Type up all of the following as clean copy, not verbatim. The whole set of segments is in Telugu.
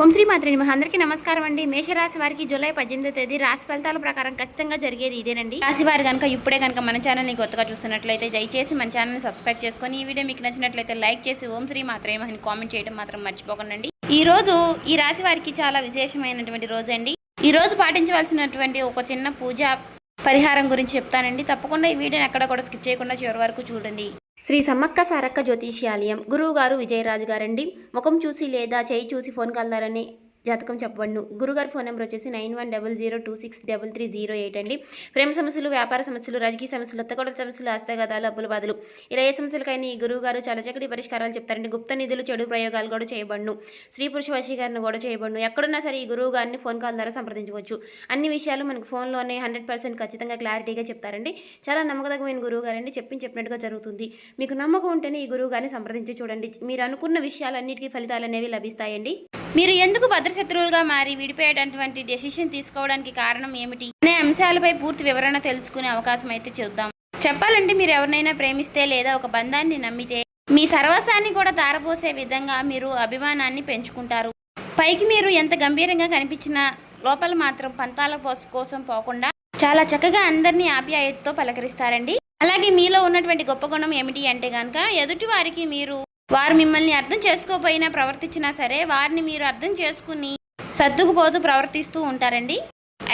ఓం శ్రీ మాత్రే నమః. అందరికీ నమస్కారం అండి. మేషరాశి వారికి జూలై 18వ తేదీ రాశి ఫలితాల ప్రకారం ఖచ్చితంగా జరిగేది ఇదేనండి. రాశివారు కనుక ఇప్పుడే కనుక మన ఛానల్ని కొత్తగా చూస్తున్నట్లయితే దయచేసి మన ఛానల్ని సబ్స్క్రైబ్ చేసుకొని ఈ వీడియో మీకు నచ్చినట్లయితే లైక్ చేసి ఓం శ్రీ మాత్రే నమః అని కామెంట్ చేయడం మాత్రం మర్చిపోకండి. ఈ రోజు ఈ రాశి వారికి చాలా విశేషమైనటువంటి రోజు అండి. ఈ రోజు పాటించవలసినటువంటి ఒక చిన్న పూజ పరిహారం గురించి చెప్తానండి. తప్పకుండా ఈ వీడియోని ఎక్కడ కూడా స్కిప్ చేయకుండా చివరి వరకు చూడండి. శ్రీ సమ్మక్క సారక్క జ్యోతిష్యాలయం గురువు గారు విజయరాజు గారండి. ముఖం చూసి లేదా చేయి చూసి ఫోన్ కలదారని జాతకం చెప్పబడును. గురుగారి ఫోన్ నెంబర్ వచ్చేసి 9100263308 అండి. ప్రేమ సమస్యలు, వ్యాపార సమస్యలు, రాజకీయ సమస్యలు, అత్తగొడల సమస్యలు, హస్తగతాలు, అప్పుల బాధలు ఇలా ఏ సమస్యలకైనా ఈ గురువు గారు చాలా చక్కటి పరిష్కారాలు చెప్తారండి. గుప్త నిధులు, చెడు ప్రయోగాలు కూడా చేయబడును. స్త్రీ పురుష వశీకరణ కూడా చేయబడును. ఎక్కడున్నా సరే ఈ గురువు గారిని ఫోన్ కాల్ ద్వారా సంప్రదించవచ్చు. అన్ని విషయాలు మనకు ఫోన్లోనే 100% ఖచ్చితంగా క్లారిటీగా చెప్తారండి. చాలా నమ్మకదగ్గమైన గురువు గారండి. చెప్పినట్టుగా జరుగుతుంది. మీకు నమ్మకం ఉంటేనే ఈ గురువు గారిని సంప్రదించి చూడండి. మీరు అనుకున్న విషయాలన్నిటికీ ఫలితాలు అనేవి లభిస్తాయండి. మీరు ఎందుకు భద్రశత్రువులుగా మారి విడిపోయేటటువంటి డెసిషన్ తీసుకోవడానికి కారణం ఏమిటి అనే అంశాలపై పూర్తి వివరణ తెలుసుకునే అవకాశం అయితే చూద్దాం. చెప్పాలంటే మీరు ఎవరినైనా ప్రేమిస్తే లేదా ఒక బంధాన్ని నమ్మితే మీ సర్వస్వాన్ని కూడా తారపోసే విధంగా మీరు అభిమానాన్ని పెంచుకుంటారు. పైకి మీరు ఎంత గంభీరంగా కనిపించినా లోపల మాత్రం పంతాల కోసం పోకుండా చాలా చక్కగా అందరినీ ఆప్యాయతతో పలకరిస్తారండి. అలాగే మీలో ఉన్నటువంటి గొప్ప గుణం ఏమిటి అంటే కనుక ఎదుటి వారికి వారు మిమ్మల్ని అర్థం చేసుకోకపోయినా ప్రవర్తించినా సరే వారిని మీరు అర్థం చేసుకుని సర్దుకుపోతూ ప్రవర్తిస్తూ ఉంటారండి.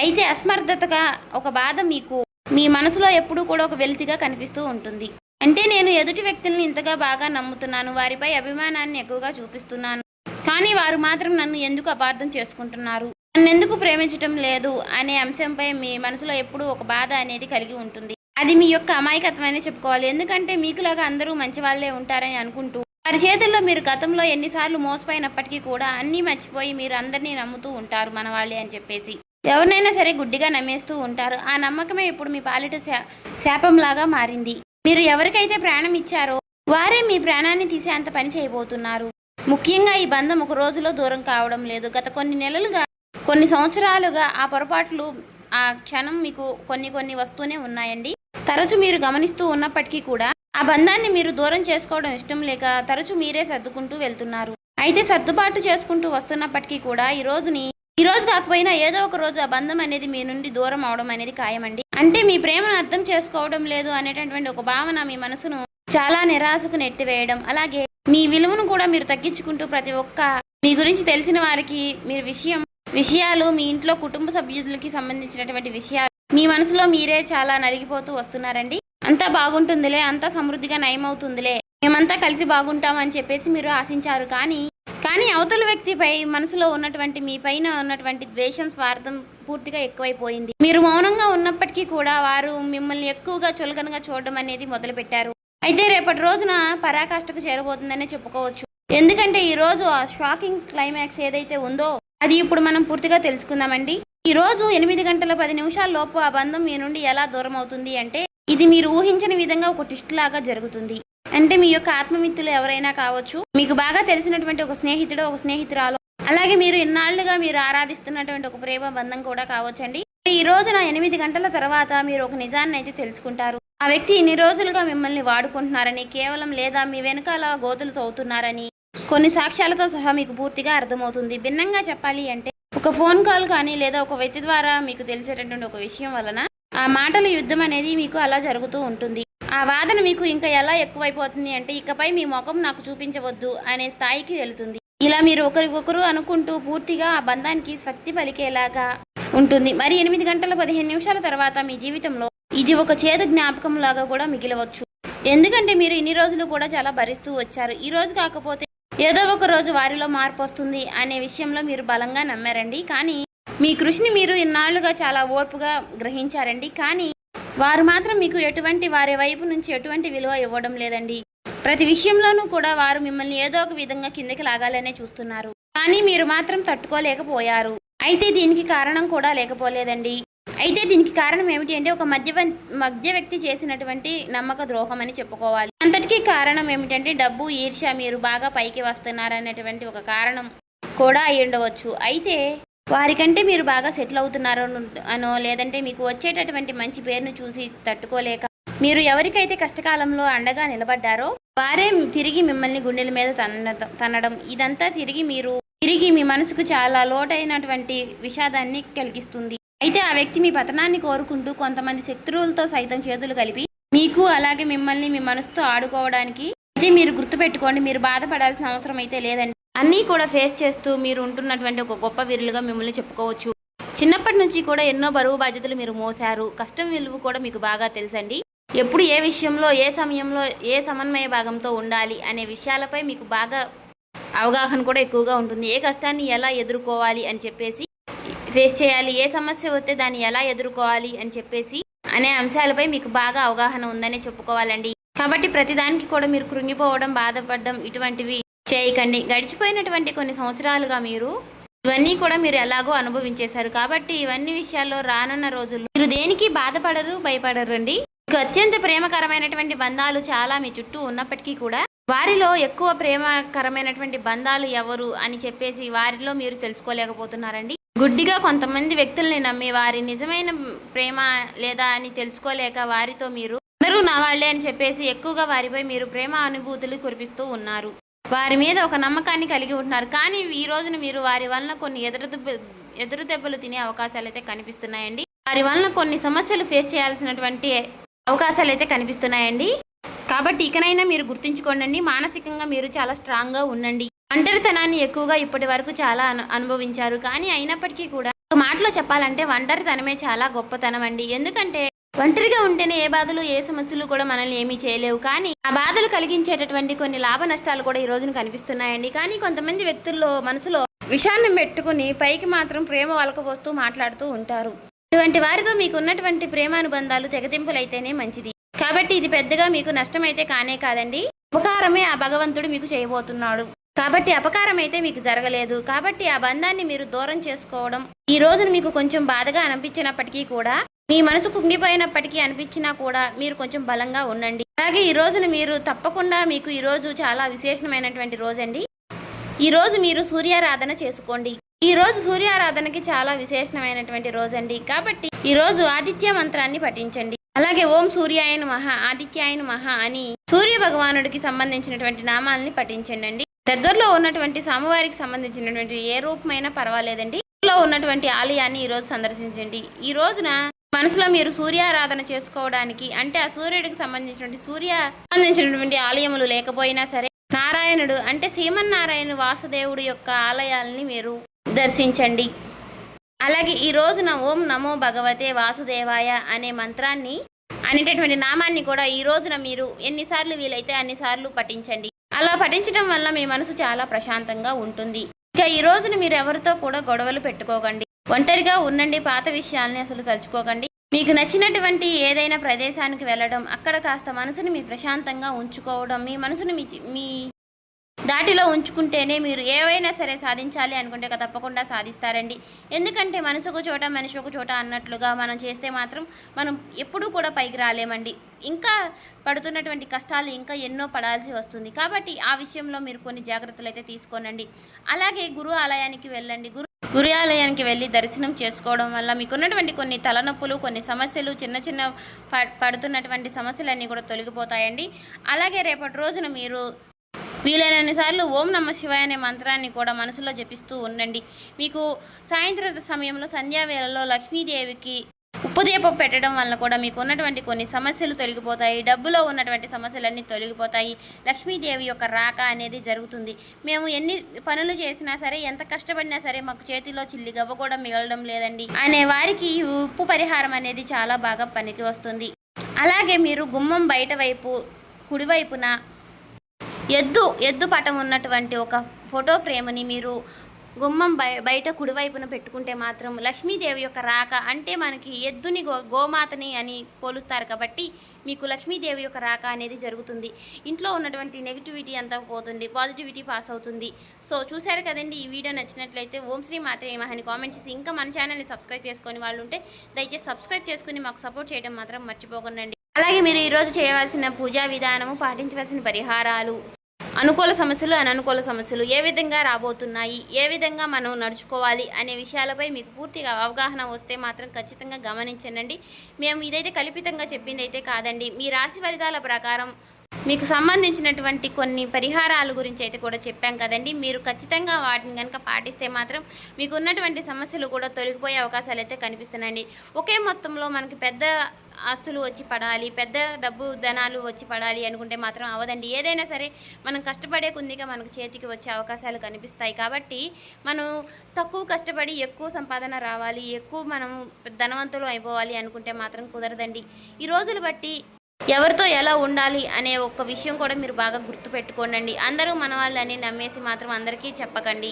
అయితే అసమర్థతగా ఒక బాధ మీకు మీ మనసులో ఎప్పుడూ కూడా ఒక వెలితిగా కనిపిస్తూ ఉంటుంది. అంటే నేను ఎదుటి వ్యక్తుల్ని ఇంతగా బాగా నమ్ముతున్నాను, వారిపై అభిమానాన్ని ఎక్కువగా చూపిస్తున్నాను, కానీ వారు మాత్రం నన్ను ఎందుకు అపార్థం చేసుకుంటున్నారు, నన్ను ఎందుకు ప్రేమించటం లేదు అనే అంశంపై మీ మనసులో ఎప్పుడూ ఒక బాధ అనేది కలిగి ఉంటుంది. అది మీ యొక్క అమాయకత్వమనే చెప్పుకోవాలి. ఎందుకంటే మీకులాగా అందరూ మంచి వాళ్ళే ఉంటారని అనుకుంటూ వారి చేతుల్లో మీరు గతంలో ఎన్నిసార్లు మోసపోయినప్పటికీ కూడా అన్నీ మర్చిపోయి మీరు అందరినీ నమ్ముతూ ఉంటారు మన వాళ్ళే అని చెప్పేసి. ఎవరినైనా సరే గుడ్డిగా నమ్మేస్తూ ఉంటారు. ఆ నమ్మకమే ఇప్పుడు మీ పాలిట శాపంలాగా మారింది. మీరు ఎవరికైతే ప్రాణం ఇచ్చారో వారే మీ ప్రాణాన్ని తీసే అంత పని చేయబోతున్నారు. ముఖ్యంగా ఈ బంధం ఒక రోజులో దూరం కావడం లేదు. గత కొన్ని నెలలుగా, కొన్ని సంవత్సరాలుగా ఆ పొరపాట్లు, ఆ క్షణం మీకు కొన్ని వస్తూనే ఉన్నాయండి. తరచు మీరు గమనిస్తూ ఉన్నప్పటికీ కూడా ఆ బంధాన్ని మీరు దూరం చేసుకోవడం ఇష్టం లేక తరచు మీరే సర్దుకుంటూ వెళ్తున్నారు. అయితే సర్దుబాటు చేసుకుంటూ వస్తున్నప్పటికీ కూడా ఈ రోజు కాకపోయినా ఏదో ఒక రోజు ఆ బంధం అనేది మీ నుండి దూరం అవడం అనేది ఖాయమండి. అంటే మీ ప్రేమను అర్థం చేసుకోవడం లేదు అనేటటువంటి ఒక భావన మీ మనసును చాలా నిరాశకు నెట్టివేయడం, అలాగే మీ విలువను కూడా మీరు తగ్గించుకుంటూ ప్రతి ఒక్క మీ గురించి తెలిసిన వారికి మీరు విషయాలు మీ ఇంట్లో కుటుంబ సభ్యులకి సంబంధించినటువంటి విషయాలు మీ మనసులో మీరే చాలా నలిగిపోతూ వస్తున్నారండి. అంతా బాగుంటుందిలే, అంతా సమృద్ధిగా నయమవుతుందిలే, మేమంతా కలిసి బాగుంటామని చెప్పేసి మీరు ఆశించారు. కానీ అవతల వ్యక్తిపై మనసులో ఉన్నటువంటి మీ పైన ఉన్నటువంటి ద్వేషం, స్వార్థం పూర్తిగా ఎక్కువైపోయింది. మీరు మౌనంగా ఉన్నప్పటికీ కూడా వారు మిమ్మల్ని ఎక్కువగా చులకనగా చూడడం అనేది మొదలుపెట్టారు. అయితే రేపటి రోజున పరాకాష్ఠకు చేరబోతుందనే చెప్పుకోవచ్చు. ఎందుకంటే ఈ రోజు ఆ షాకింగ్ క్లైమాక్స్ ఏదైతే ఉందో అది ఇప్పుడు మనం పూర్తిగా తెలుసుకుందామండి. ఈ రోజు 8 గంటల 10 నిమిషాల లోపు ఆ బంధం మీ నుండి ఎలా దూరం అవుతుంది అంటే ఇది మీరు ఊహించని విధంగా ఒక ట్విస్ట్ లాగా జరుగుతుంది. అంటే మీ యొక్క ఆత్మమిత్రులు ఎవరైనా కావచ్చు, మీకు బాగా తెలిసినటువంటి ఒక స్నేహితుడు, ఒక స్నేహితురాలు, అలాగే మీరు ఇన్నాళ్లుగా మీరు ఆరాధిస్తున్నటువంటి ఒక ప్రేమ బంధం కూడా కావచ్చండి. ఈ రోజున 8 గంటల తర్వాత మీరు ఒక నిజాన్ని అయితే తెలుసుకుంటారు. ఆ వ్యక్తి ఇన్ని రోజులుగా మిమ్మల్ని వాడుకుంటున్నారని, కేవలం లేదా మీ వెనకాల గోతులు తవ్వుతున్నారని కొన్ని సాక్ష్యాలతో సహా మీకు పూర్తిగా అర్థమవుతుంది. భిన్నంగా చెప్పాలి అంటే ఒక ఫోన్ కాల్ కానీ లేదా ఒక వ్యక్తి ద్వారా మీకు తెలిసేటటువంటి ఒక విషయం వలన ఆ మాటల యుద్ధం అనేది మీకు అలా జరుగుతూ ఉంటుంది. ఆ వాదన మీకు ఇంకా ఎలా ఎక్కువైపోతుంది అంటే ఇకపై మీ ముఖం నాకు చూపించవద్దు అనే స్థాయికి వెళుతుంది. ఇలా మీరు ఒకరికొకరు అనుకుంటూ పూర్తిగా ఆ బంధానికి స్వస్తి పలికేలాగా ఉంటుంది. మరి 8 గంటల 15 నిమిషాల తర్వాత మీ జీవితంలో ఇది ఒక చేదు జ్ఞాపకం లాగా కూడా మిగిలవచ్చు. ఎందుకంటే మీరు ఇన్ని రోజులు కూడా చాలా భరిస్తూ వచ్చారు. ఈ రోజు కాకపోతే ఏదో ఒక రోజు వారిలో మార్పు వస్తుంది అనే విషయంలో మీరు బలంగా నమ్మారండి. కానీ మీ కృషిని మీరు ఇన్నాళ్లుగా చాలా ఓర్పుగా గ్రహించారండి. కానీ వారు మాత్రం మీకు వారి వైపు నుంచి ఎటువంటి విలువ ఇవ్వడం లేదండి. ప్రతి విషయంలోనూ కూడా వారు మిమ్మల్ని ఏదో ఒక విధంగా కిందకి లాగాలనే చూస్తున్నారు. కానీ మీరు మాత్రం తట్టుకోలేకపోయారు. అయితే దీనికి కారణం కూడా లేకపోలేదండి. అయితే దీనికి కారణం ఏమిటి అంటే ఒక మధ్య వ్యక్తి చేసినటువంటి నమ్మక ద్రోహం అని చెప్పుకోవాలి. అంతటికీ కారణం ఏమిటంటే డబ్బు, ఈర్ష్య, మీరు బాగా పైకి వస్తున్నారనేటువంటి ఒక కారణం కూడా అయి ఉండవచ్చు. అయితే వారికంటే మీరు బాగా సెటిల్ అవుతున్నారో అనో లేదంటే మీకు వచ్చేటటువంటి మంచి పేరును చూసి తట్టుకోలేక మీరు ఎవరికైతే కష్టకాలంలో అండగా నిలబడ్డారో వారే తిరిగి మిమ్మల్ని గుండెల మీద తన్నడం, ఇదంతా తిరిగి మీరు తిరిగి మీ మనసుకు చాలా లోటైనటువంటి విషాదాన్ని కలిగిస్తుంది. అయితే ఆ వ్యక్తి మీ పతనాన్ని కోరుకుంటూ కొంతమంది శత్రువులతో సైతం చేతులు కలిపి మీకు అలాగే మిమ్మల్ని మీ మనసుతో ఆడుకోవడానికి అయితే మీరు గుర్తుపెట్టుకోండి. మీరు బాధపడాల్సిన అవసరం అయితే లేదండి. అన్నీ కూడా ఫేస్ చేస్తూ మీరు ఉంటున్నటువంటి ఒక గొప్ప వీరులుగా మిమ్మల్ని చెప్పుకోవచ్చు. చిన్నప్పటి నుంచి కూడా ఎన్నో బరువు బాధ్యతలు మీరు మోసారు. కష్టం విలువ కూడా మీకు బాగా తెలుసండి. ఎప్పుడు ఏ విషయంలో ఏ సమయంలో ఏ సమన్వయ భాగంతో ఉండాలి అనే విషయాలపై మీకు బాగా అవగాహన కూడా ఎక్కువగా ఉంటుంది. ఏ కష్టాన్ని ఎలా ఎదుర్కోవాలి అని చెప్పేసి ఫేస్ చేయాలి, ఏ సమస్య వస్తే దాన్ని ఎలా ఎదుర్కోవాలి అని చెప్పేసి అనే అంశాలపై మీకు బాగా అవగాహన ఉందనే చెప్పుకోవాలండి. కాబట్టి ప్రతిదానికి కూడా మీరు కృంగిపోవడం, బాధపడడం ఇటువంటివి చేయకండి. గడిచిపోయినటువంటి కొన్ని సంవత్సరాలుగా ఇవన్నీ కూడా మీరు ఎలాగో అనుభవించేశారు. కాబట్టి ఇవన్నీ విషయాల్లో రానున్న రోజుల్లో మీరు దేనికి బాధపడరు, భయపడరు అండి. మీకు అత్యంత ప్రేమకరమైనటువంటి బంధాలు చాలా మీ చుట్టూ ఉన్నప్పటికీ కూడా వారిలో ఎక్కువ ప్రేమకరమైనటువంటి బంధాలు ఎవరు అని చెప్పేసి వారిలో మీరు తెలుసుకోలేకపోతున్నారండి. గుడ్డిగా కొంతమంది వ్యక్తుల్ని నమ్మి వారి నిజమైన ప్రేమ లేదా అని తెలుసుకోలేక వారితో మీరు అందరూ నా వాళ్ళే అని చెప్పేసి ఎక్కువగా వారిపై మీరు ప్రేమ అనుభూతులు కురిపిస్తూ ఉన్నారు. వారి మీద ఒక నమ్మకాన్ని కలిగి ఉంటున్నారు. కానీ ఈ రోజున మీరు వారి వలన కొన్ని ఎదురు దెబ్బలు తినే అవకాశాలు అయితే కనిపిస్తున్నాయండి. వారి వలన కొన్ని సమస్యలు ఫేస్ చేయాల్సినటువంటి అవకాశాలు అయితే కనిపిస్తున్నాయండి. కాబట్టి ఇకనైనా మీరు గుర్తుంచుకోండి, మానసికంగా మీరు చాలా స్ట్రాంగ్గా ఉండండి. ఒంటరితనాన్ని ఎక్కువగా ఇప్పటి వరకు చాలా అనుభవించారు. కానీ అయినప్పటికీ కూడా ఒక మాటలో చెప్పాలంటే ఒంటరితనమే చాలా గొప్పతనం అండి. ఎందుకంటే ఒంటరిగా ఉంటేనే ఏ బాధలు ఏ సమస్యలు కూడా మనల్ని ఏమీ చేయలేవు. కానీ ఆ బాధలు కలిగించేటటువంటి కొన్ని లాభ నష్టాలు కూడా ఈ రోజున కనిపిస్తున్నాయండి. కానీ కొంతమంది వ్యక్తుల్లో మనసులో విషాన్ని పెట్టుకుని పైకి మాత్రం ప్రేమ వలకపోస్తూ మాట్లాడుతూ ఉంటారు. ఇటువంటి వారితో మీకు ఉన్నటువంటి ప్రేమానుబంధాలు తెగతింపులైతేనే మంచిది. కాబట్టి ఇది పెద్దగా మీకు నష్టమైతే కానే కాదండి, ఉపకారమే ఆ భగవంతుడు మీకు చేయబోతున్నాడు. కాబట్టి అపకారం అయితే మీకు జరగలేదు. కాబట్టి ఆ బంధాన్ని మీరు దూరం చేసుకోవడం ఈ రోజున మీకు కొంచెం బాధగా అనిపించినప్పటికీ కూడా, మీ మనసు కుంగిపోయినప్పటికీ అనిపించినా కూడా మీరు కొంచెం బలంగా ఉండండి. అలాగే ఈ రోజున మీరు తప్పకుండా మీకు ఈ రోజు చాలా విశేషమైనటువంటి రోజండి. ఈ రోజు మీరు సూర్యారాధన చేసుకోండి. ఈ రోజు సూర్యారాధనకి చాలా విశేషమైనటువంటి రోజండి. కాబట్టి ఈ రోజు ఆదిత్య మంత్రాన్ని పఠించండి. అలాగే ఓం సూర్యాయ నమః, ఆదిత్యాయ నమః అని సూర్య భగవానుడికి సంబంధించినటువంటి నామాలని పఠించండి. దగ్గరలో ఉన్నటువంటి స్వామివారికి సంబంధించినటువంటి ఏ రూపమైనా పర్వాలేదండి. లో ఉన్నటువంటి ఆలయాన్ని ఈరోజు సందర్శించండి. ఈ రోజున మనసులో మీరు సూర్యారాధన చేసుకోవడానికి అంటే ఆ సూర్యుడికి సంబంధించినటువంటి ఆలయములు లేకపోయినా సరే నారాయణుడు అంటే శ్రీమన్నారాయణ వాసుదేవుడు యొక్క ఆలయాల్ని మీరు దర్శించండి. అలాగే ఈ రోజున ఓం నమో భగవతే వాసుదేవాయ అనే మంత్రాన్ని అనేటటువంటి నామాన్ని కూడా ఈ రోజున మీరు ఎన్నిసార్లు వీలైతే అన్నిసార్లు పఠించండి. అలా పఠించడం వల్ల మీ మనసు చాలా ప్రశాంతంగా ఉంటుంది. ఇక ఈ రోజున మీరు ఎవరితో కూడా గొడవలు పెట్టుకోకండి, ఒంటరిగా ఉండండి, పాత విషయాల్ని అసలు తలుచుకోకండి. మీకు నచ్చినటువంటి ఏదైనా ప్రదేశానికి వెళ్ళడం, అక్కడ కాస్త మనసుని మీ ప్రశాంతంగా ఉంచుకోవడం, మీ మనసుని మీ దాటిలో ఉంచుకుంటేనే మీరు ఏవైనా సరే సాధించాలి అనుకుంటే తప్పకుండా సాధిస్తారండి. ఎందుకంటే మనసు ఒక చోట మనిషి ఒక చోట అన్నట్లుగా మనం చేస్తే మాత్రం మనం ఎప్పుడూ కూడా పైకి రాలేమండి. ఇంకా పడుతున్నటువంటి కష్టాలు ఇంకా ఎన్నో పడాల్సి వస్తుంది. కాబట్టి ఆ విషయంలో మీరు కొన్ని జాగ్రత్తలు అయితే తీసుకోనండి. అలాగే గురు ఆలయానికి వెళ్ళండి. గురు ఆలయానికి వెళ్ళి దర్శనం చేసుకోవడం వల్ల మీకున్నటువంటి కొన్ని తలనొప్పులు, కొన్ని సమస్యలు, చిన్న పడుతున్నటువంటి సమస్యలన్నీ కూడా తొలగిపోతాయండి. అలాగే రేపటి రోజున మీరు వీలైనన్నిసార్లు ఓం నమ శివాయ అనే మంత్రాన్ని కూడా మనసులో జపిస్తూ ఉండండి. మీకు సాయంత్రం సమయంలో సంధ్యావేళలో లక్ష్మీదేవికి ఉప్పుదీపం పెట్టడం వల్ల కూడా మీకు ఉన్నటువంటి కొన్ని సమస్యలు తొలగిపోతాయి. డబ్బులో ఉన్నటువంటి సమస్యలన్నీ తొలగిపోతాయి. లక్ష్మీదేవి యొక్క రాక అనేది జరుగుతుంది. మేము ఎన్ని పనులు చేసినా సరే, ఎంత కష్టపడినా సరే మాకు చేతిలో చిల్లి గవ్వ కూడా మిగలడం లేదండి అనే వారికి ఈ ఉప్పు పరిహారం అనేది చాలా బాగా పనికి వస్తుంది. అలాగే మీరు గుమ్మం బయట వైపు కుడివైపున ఎద్దు పటం ఉన్నటువంటి ఒక ఫోటో ఫ్రేమ్ని మీరు గుమ్మం బయట కుడివైపున పెట్టుకుంటే మాత్రం లక్ష్మీదేవి యొక్క రాక అంటే మనకి ఎద్దుని గోమాతని అని పోలుస్తారు కాబట్టి మీకు లక్ష్మీదేవి యొక్క రాక అనేది జరుగుతుంది. ఇంట్లో ఉన్నటువంటి నెగిటివిటీ అంతా పోతుంది, పాజిటివిటీ పాస్ అవుతుంది. సో చూశారు కదండి, ఈ వీడియో నచ్చినట్లయితే ఓం శ్రీ మాత్రే నమః అని కామెంట్ చేసి ఇంకా మన ఛానల్ని సబ్స్క్రైబ్ చేసుకొని వాళ్ళు ఉంటే దయచేసి సబ్స్క్రైబ్ చేసుకుని మాకు సపోర్ట్ చేయడం మాత్రం మర్చిపోకండి. అలాగే మీరు ఈరోజు చేయవలసిన పూజా విధానము, పాటించవలసిన పరిహారాలు, అనుకూల సమస్యలు, అననుకూల సమస్యలు ఏ విధంగా రాబోతున్నాయి, ఏ విధంగా మనం నడుచుకోవాలి అనే విషయాలపై మీకు పూర్తిగా అవగాహన వస్తే మాత్రం ఖచ్చితంగా గమనించండి. మేము ఇదైతే కల్పితంగా చెప్పింది అయితే కాదండి. మీ రాశి ఫలితాల ప్రకారం మీకు సంబంధించినటువంటి కొన్ని పరిహారాల గురించి అయితే కూడా చెప్పాం కదండి. మీరు ఖచ్చితంగా వాటిని కనుక పాటిస్తే మాత్రం మీకు ఉన్నటువంటి సమస్యలు కూడా తొలగిపోయే అవకాశాలు అయితే కనిపిస్తున్నాయండి. ఒకే మొత్తంలో మనకి పెద్ద ఆస్తులు వచ్చి పడాలి, పెద్ద డబ్బు ధనాలు వచ్చి పడాలి అనుకుంటే మాత్రం అవ్వదండి. ఏదైనా సరే మనం కష్టపడే కొద్దిగా మనకు చేతికి వచ్చే అవకాశాలు కనిపిస్తాయి. కాబట్టి మనం తక్కువ కష్టపడి ఎక్కువ సంపాదన రావాలి, ఎక్కువ మనం ధనవంతులు అయిపోవాలి అనుకుంటే మాత్రం కుదరదండి. ఈ రోజులు బట్టి ఎవరితో ఎలా ఉండాలి అనే ఒక విషయం కూడా మీరు బాగా గుర్తుపెట్టుకోండి. అందరూ మన వాళ్ళని నమ్మేసి మాత్రం అందరికీ చెప్పకండి.